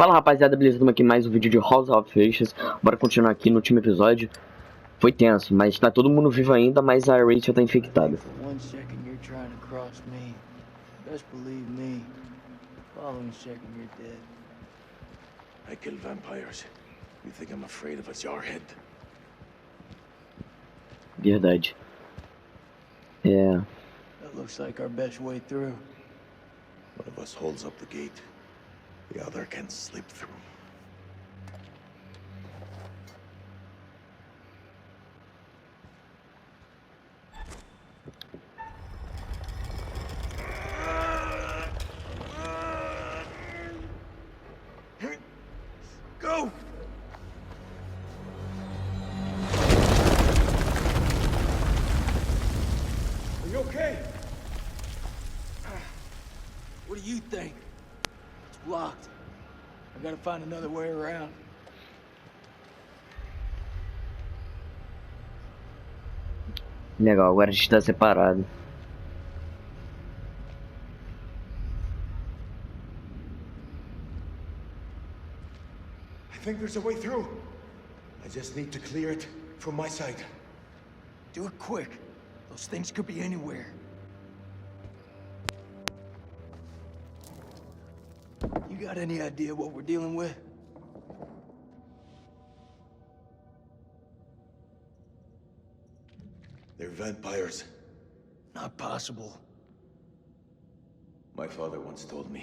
Fala rapaziada, beleza? Estamos aqui em mais um vídeo de House of Faces. Bora continuar aqui no último episódio. Foi tenso, mas tá todo mundo vivo ainda, mas a Rachel tá infectada. I kill vampires. You think I'm afraid of a jarhead? Verdade. É. That looks like our best way through. One of us holds up the gate. The other can slip through. Go! Are you okay? What do you think? It's blocked. I gotta find another way around. Legal, agora a gente tá separado. I think there's a way through. I just need to clear it from my side. Do it quick. Those things could be anywhere. You got any idea what we're dealing with? They're vampires. Not possible. My father once told me,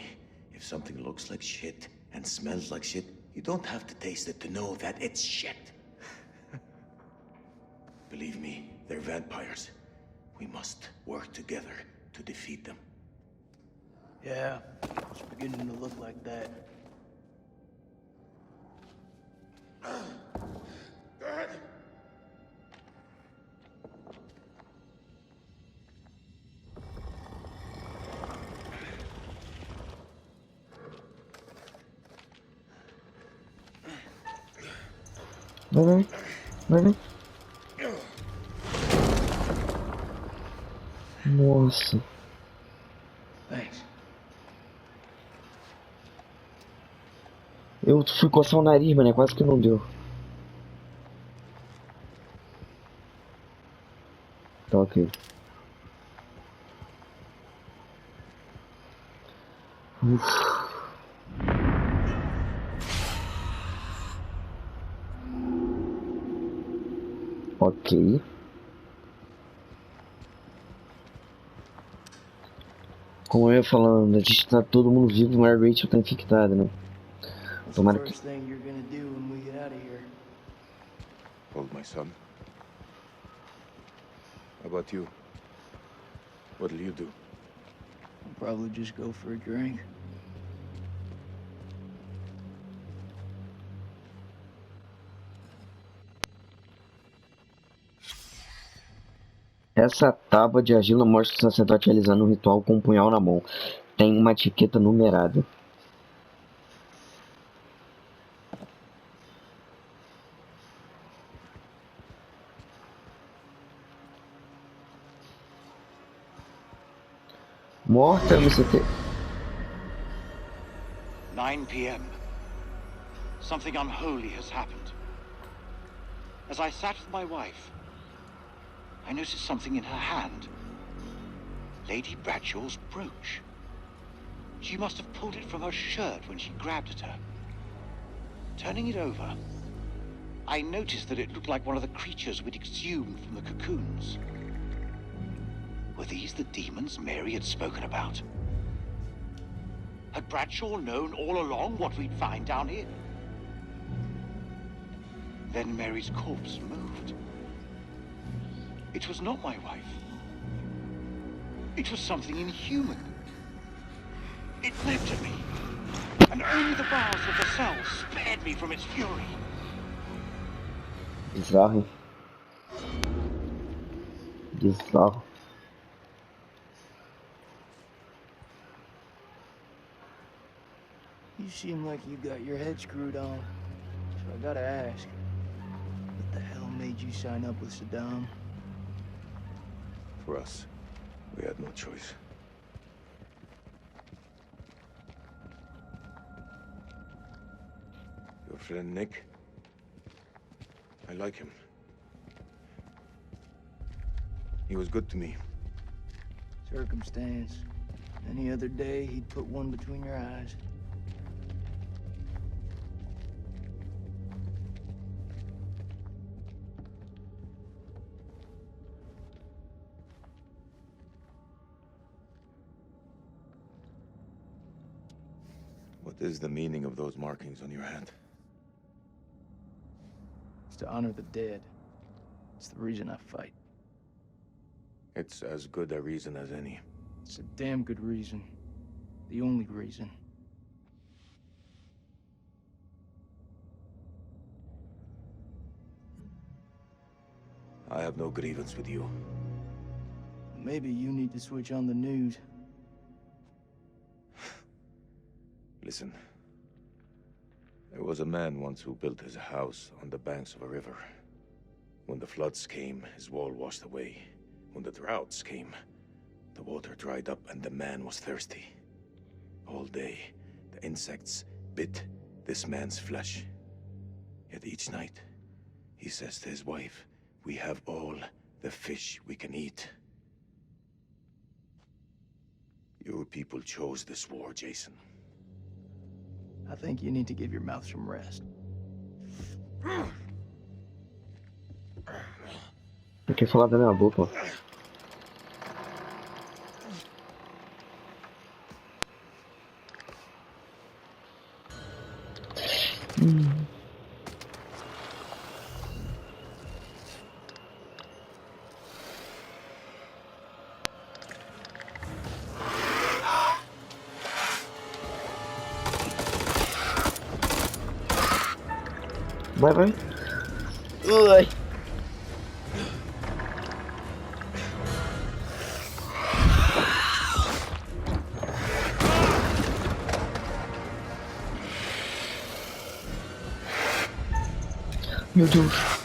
if something looks like shit and smells like shit, you don't have to taste it to know that it's shit. Believe me, they're vampires. We must work together to defeat them. Yeah, it's beginning to look like that. Dad! Vai. Nossa. Thanks. Eu fui coçar o nariz, mano, quase que não deu. Tá ok. Ok. Como eu ia falando, a gente tá todo mundo vivo, mas a Rachel tá infectada, né? Tomara que... Hold my son. How about you? What'll you do? I'll probably just go for a drink. Essa tábua de argila mostra o sacerdote realizando um ritual com um punhal na mão. Tem uma etiqueta numerada. Morta, MCT. 9 p.m. Something unholy has happened. As I sat with my wife, I noticed something in her hand. Lady Bradshaw's brooch. She must have pulled it from her shirt when she grabbed at her. Turning it over, I noticed that it looked like one of the creatures we'd exhumed from the cocoons. Were these the demons Mary had spoken about? Had Bradshaw known all along what we'd find down here? Then Mary's corpse moved. It was not my wife. It was something inhuman. It leapt at me, and only the bars of the cell spared me from its fury. Bizarro. Bizarro. You seem like you got your head screwed on, so I gotta ask, what the hell made you sign up with Saddam? For us, we had no choice. Your friend Nick? I like him. He was good to me. Circumstance. Any other day, he'd put one between your eyes. What is the meaning of those markings on your hand? It's to honor the dead. It's the reason I fight. It's as good a reason as any. It's a damn good reason. The only reason. I have no grievance with you. Maybe you need to switch on the news. Listen. There was a man once who built his house on the banks of a river. When the floods came, his wall washed away. When the droughts came, the water dried up and the man was thirsty. All day, the insects bit this man's flesh. Yet each night, he says to his wife, "We have all the fish we can eat." Your people chose this war, Jason. I think you need to give your mouth some rest. Eu quero falar da minha boca. Vai, vai. Ui. Meu Deus.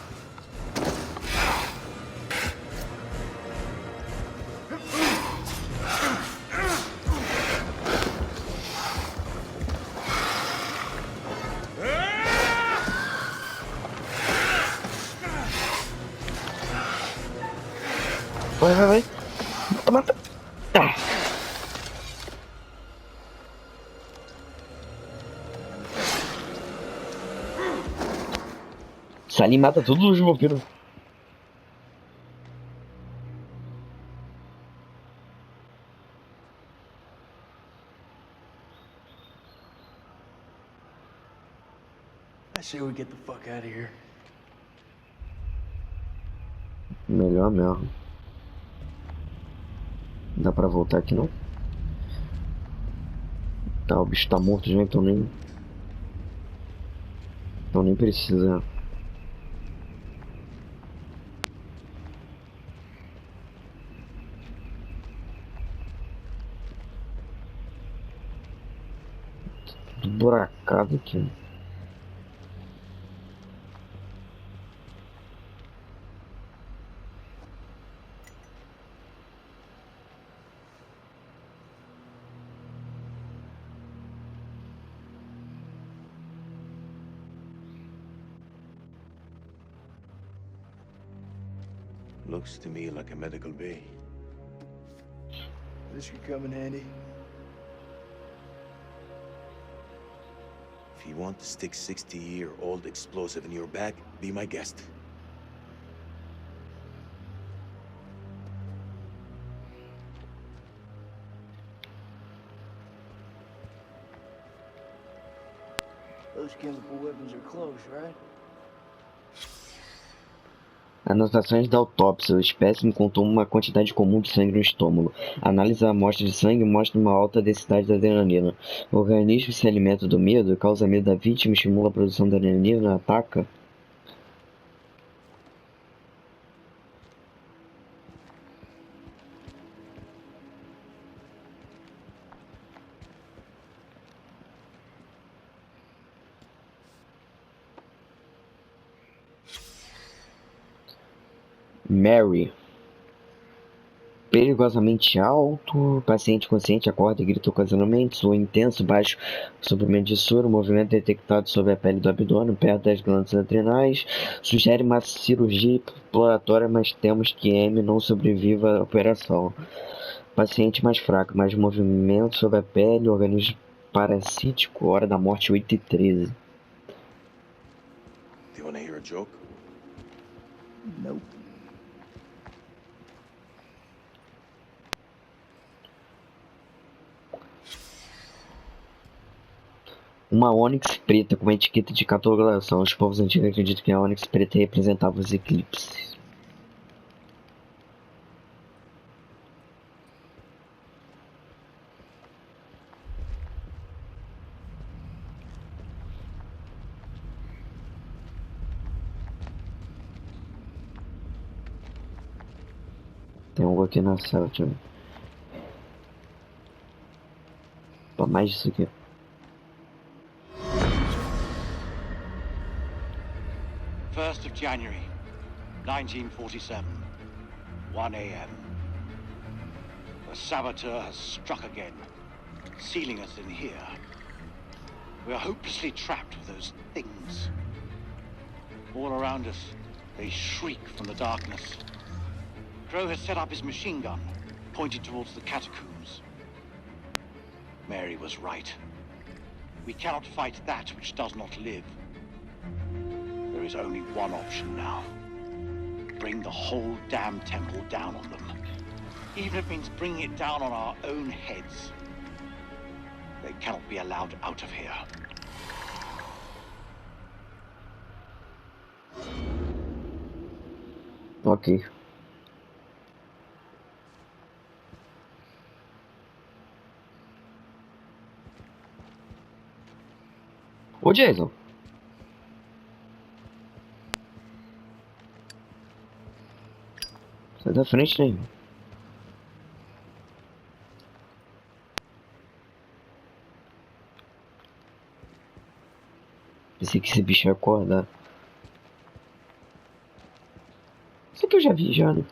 Vai, vai, vai. Mata, mata. Ah. Isso ali mata todos os vampiros. I say we get the fuck out of here. Melhor mesmo. Dá pra voltar aqui não? Tá, o bicho tá morto já, então nem. Então nem precisa. Tudo buracado aqui. Looks to me like a medical bay. This could come in handy. If you want to stick 60-year-old explosive in your back, be my guest. Those chemical weapons are close, right? Anotações da autópsia. O espécime contou uma quantidade comum de sangue no estômago. A análise da amostra de sangue mostra uma alta densidade de adrenalina. O organismo se alimenta do medo, causa medo da vítima, estimula a produção de adrenalina, ataca. Mary. perigosamente alto. O paciente consciente acorda e grita ocasionalmente. Sua intenso baixo suprimento de soro. Movimento detectado sobre a pele do abdômen, perto das glândulas adrenais. Sugere uma cirurgia exploratória, mas temos que M não sobreviva à operação. Paciente mais fraco, mais movimento sobre a pele. Organismo parasítico. Hora da morte 8h13. Do you want to hear a joke? Nope. Uma ônix preta com uma etiqueta de catalogação. Os povos antigos acreditam que a ônix preta representava os eclipses. Tem algo aqui na sala, deixa eu ver. Pô, mais disso aqui. First of January, 1947, 1 a.m. The saboteur has struck again, sealing us in here. We are hopelessly trapped with those things. All around us, they shriek from the darkness. Crow has set up his machine gun, pointed towards the catacombs. Mary was right. We cannot fight that which does not live. There is only one option now. Bring the whole damn temple down on them. Even if it means bringing it down on our own heads. They cannot be allowed out of here. Ok. Ô Jason. Sai da frente, né? Pensei que esse bicho ia acordar. Isso aqui eu já vi já, né?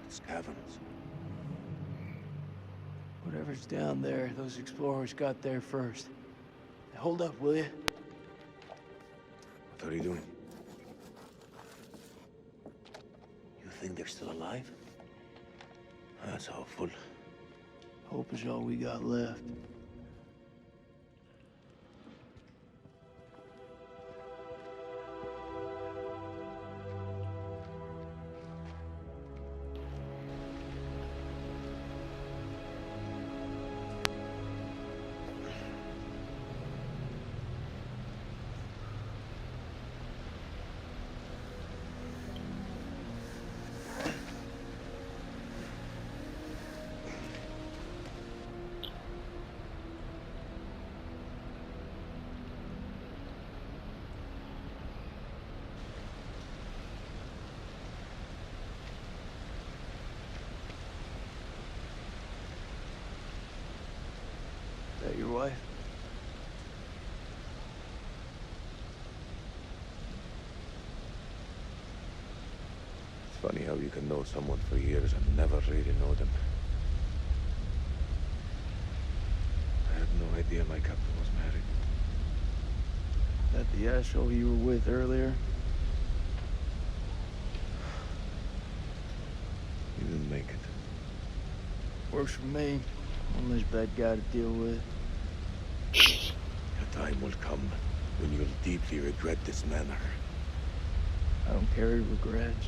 It's caverns. Whatever's down there, those explorers got there first. Hold up, will you? What are you doing? You think they're still alive? That's hopeful. Hope is all we got left. Is that your wife? It's funny how you can know someone for years and never really know them. I had no idea my captain was married. That the asshole you were with earlier? He didn't make it. Works for me. One less bad guy to deal with. A time will come when you'll deeply regret this manner. I don't carry regrets.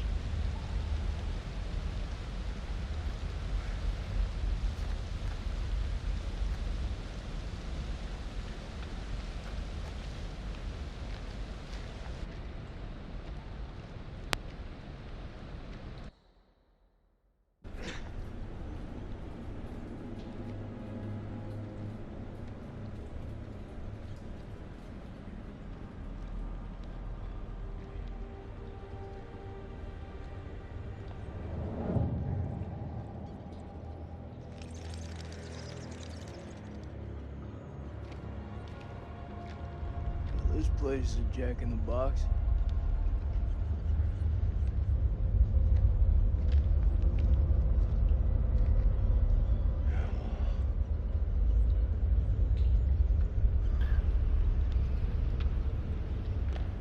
place is a Jack in the Box.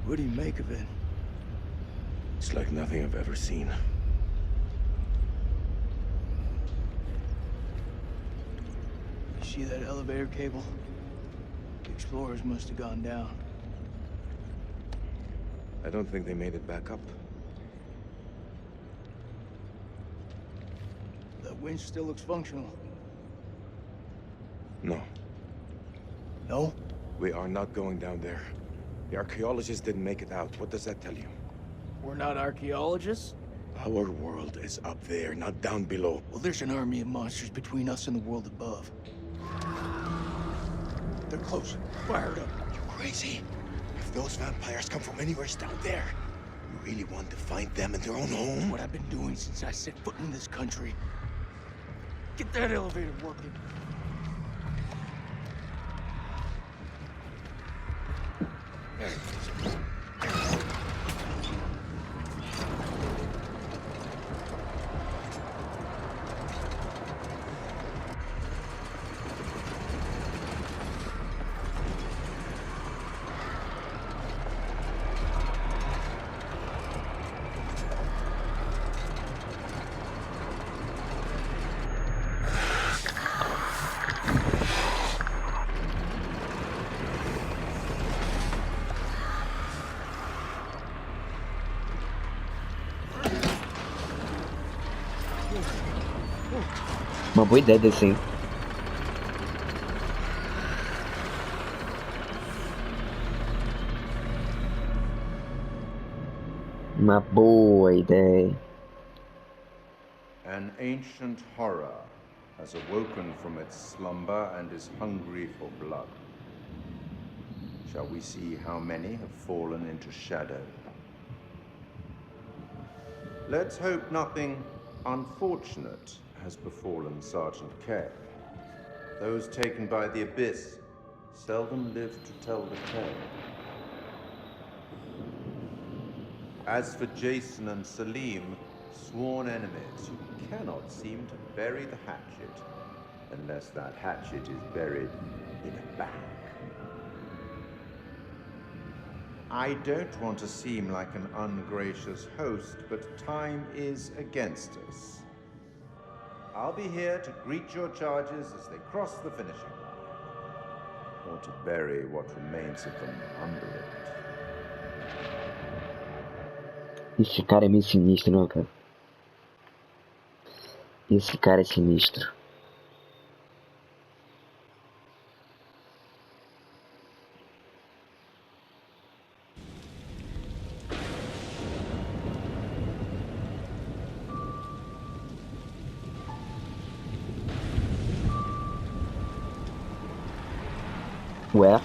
What do you make of it? It's like nothing I've ever seen. You see that elevator cable? The explorers must have gone down. I don't think they made it back up. That winch still looks functional. No, No? we are not going down there. The archaeologists didn't make it out. What does that tell you? We're not archaeologists? Our world is up there, not down below. Well, there's an army of monsters between us and the world above. They're close. Fired up. You crazy? If those vampires come from anywhere down there, you really want to find them in their own home? What I've been doing since I set foot in this country. Get that elevator working. Uma boa ideia desse, hein? Uma boa ideia. An ancient horror has awoken from its slumber and is hungry for blood. Shall we see how many have fallen into shadow? Let's hope nothing unfortunate has befallen Sergeant K. Those taken by the abyss seldom live to tell the tale. As for Jason and Salim, sworn enemies who cannot seem to bury the hatchet, unless that hatchet is buried in a bag. I don't want to seem like an ungracious host, but time is against us. I'll be here to greet your charges as they cross the finishing line, or to bury what remains of them under it. Esse cara é meio sinistro, não, cara? Esse cara é sinistro. Ué?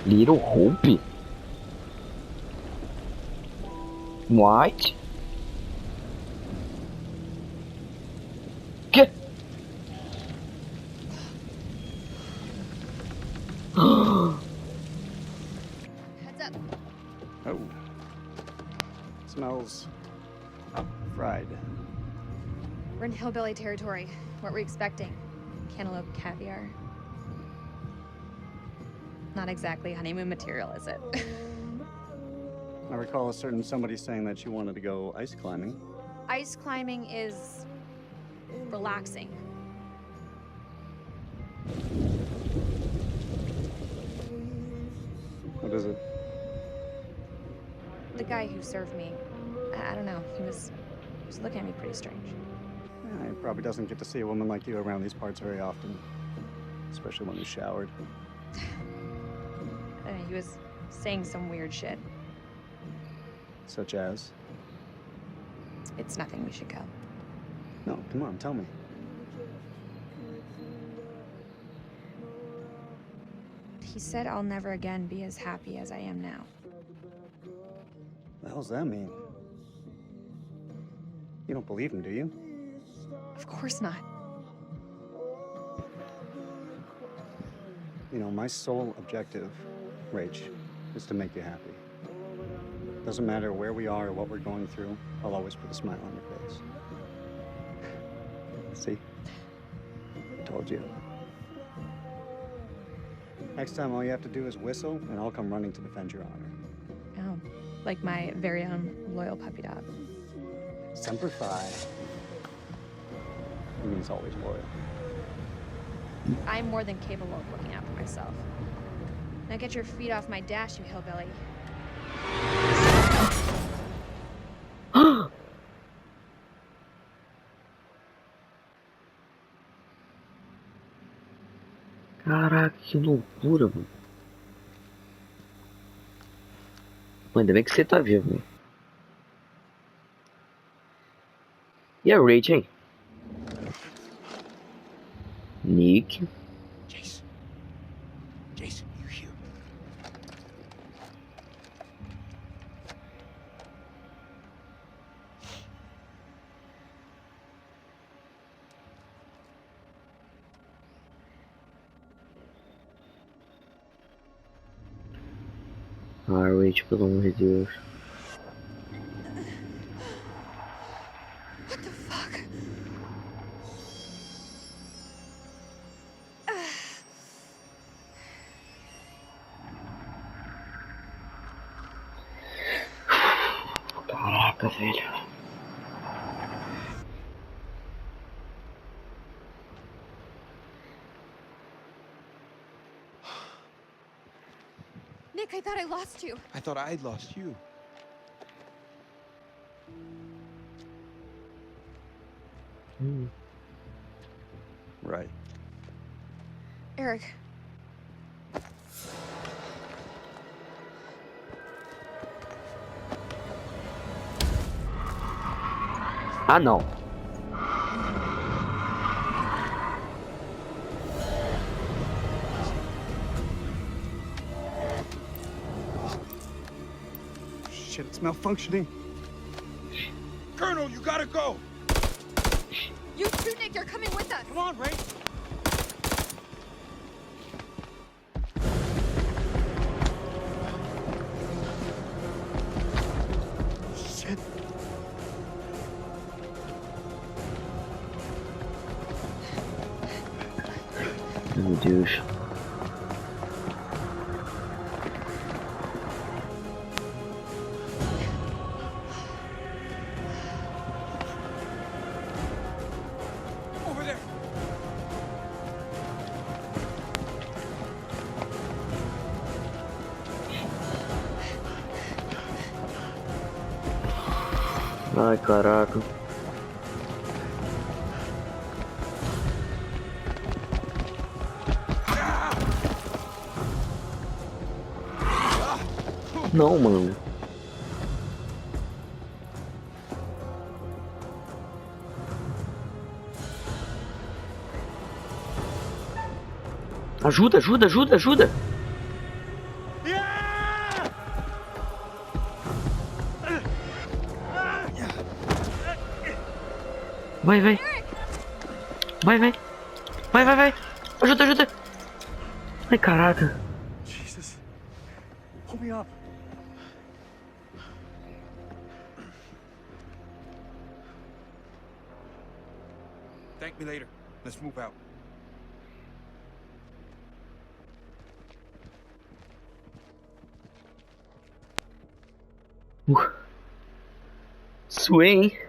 Little Hope? What? Que? Heads up. Oh. Smells fried. We're in hillbilly territory. What were we expecting? Cantaloupe caviar? Not exactly honeymoon material, is it? I recall a certain somebody saying that she wanted to go ice climbing. Ice climbing is relaxing. What is it? The guy who served me, I don't know, he was looking at me pretty strange. Yeah, he probably doesn't get to see a woman like you around these parts very often, especially when he's showered. I don't know, he was saying some weird shit. Such as? It's nothing, we should go. No, come on, tell me. He said I'll never again be as happy as I am now. What the hell's that mean? You don't believe him, do you? Of course not. You know, my sole objective Rach, is to make you happy. Doesn't matter where we are or what we're going through, I'll always put a smile on your face. See? I told you. Next time, all you have to do is whistle, and I'll come running to defend your honor. Oh, like my very own loyal puppy dog. Semper Fi. It means always loyal. I'm more than capable of looking out for myself. Now get your feet off my dash, you hillbilly. Caraca, que loucura, mano. Ainda bem que você tá vivo, né? E a Rach, hein? Nick. Jason. Jason, you here? Ah, Rach, pelo amor de Deus. What the fuck? Caraca, velho. Nick, I thought I lost you. I thought I'd lost you. Right. Eric. Ah, não. Shit, it's malfunctioning. Colonel, you gotta go! You too, Nick, you're coming with us. Come on, Ray. Shit. Meu Deus. Over there. Ai, caraca. Não, mano. Ajuda, ajuda, ajuda, ajuda. Vai, vai. Vai, vai. Vai, vai, vai. Ajuda, ajuda. Ai, caraca. Jesus. Pull me up. Thank me later. Let's move out. Suei, hein?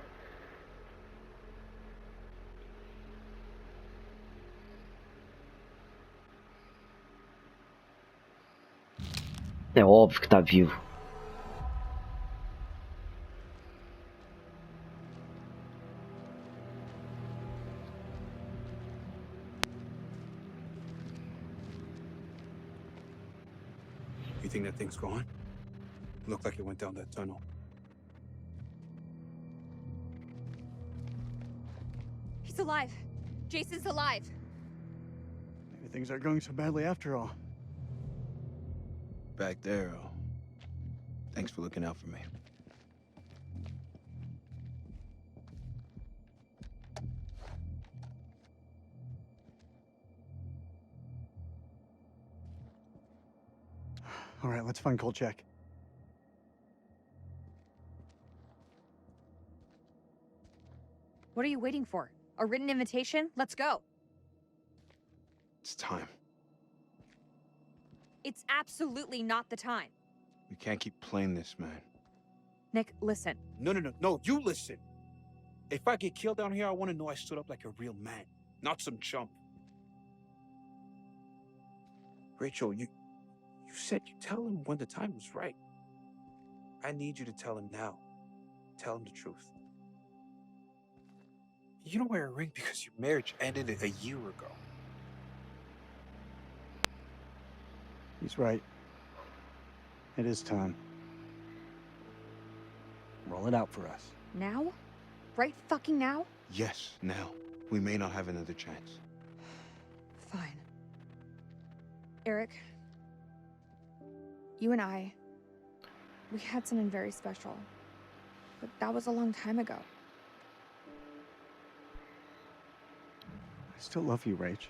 É óbvio que tá vivo. You think that thing's gone? Looked like it went down that tunnel. He's alive. Jason's alive. Maybe things aren't going so badly after all. Back there. Thanks for looking out for me. All right, let's find Kolchak. What are you waiting for? A written invitation? Let's go. It's time. It's absolutely not the time. We can't keep playing this, man. Nick, listen. No, you listen. If I get killed down here, I want to know I stood up like a real man, not some chump. Rachel, you said you'd tell him when the time was right. I need you to tell him now. Tell him the truth. You don't wear a ring because your marriage ended a year ago. He's right. It is time. Roll it out for us. Now? Right fucking now? Yes, now. We may not have another chance. Fine. Eric, you and we had something very special. But that was a long time ago. I still love you, Rach.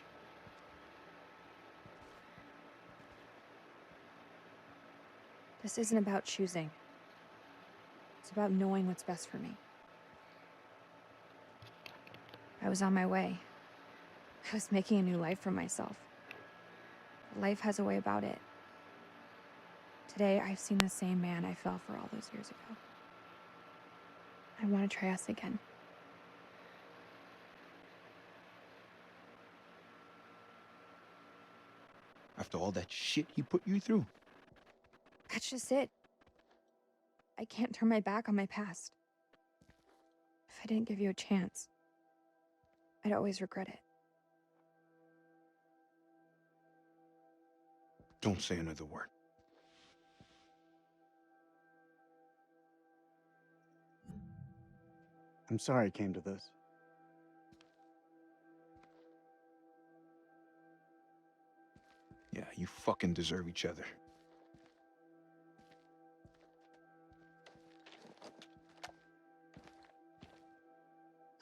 This isn't about choosing. It's about knowing what's best for me. I was on my way. I was making a new life for myself. Life has a way about it. Today, I've seen the same man I fell for all those years ago. I want to try us again. After all that shit he put you through? That's just it. I can't turn my back on my past. If I didn't give you a chance, I'd always regret it. Don't say another word. I'm sorry it came to this. Yeah, you fucking deserve each other.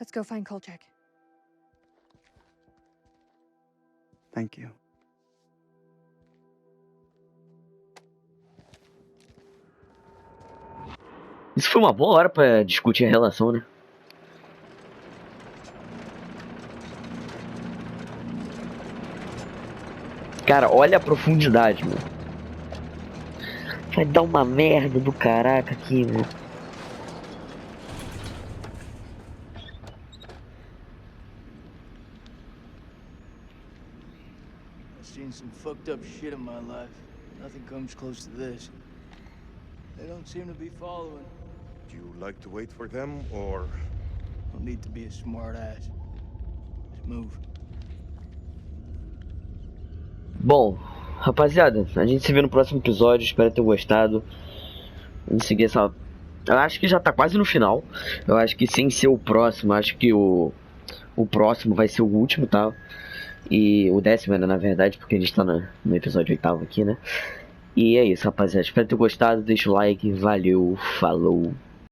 Let's go find Kolchak. Thank you. Isso foi uma boa hora pra discutir a relação, né? Cara, olha a profundidade, mano. Vai dar uma merda do caraca aqui, mano. I've seen some fucked up shit in my life. Nothing comes close to this. They don't seem to be following. Do you like to wait for them, or...? Don't need to be a smart ass. Just move. Bom, rapaziada, a gente se vê no próximo episódio. Espero ter gostado. Vamos seguir essa... Eu acho que já tá quase no final. Eu acho que sem ser o próximo, acho que o próximo vai ser o último, tá? E o 10º ainda, na verdade, porque a gente tá no episódio 8º aqui, né? E é isso, rapaziada. Espero ter gostado. Deixa o like. Valeu. Falou.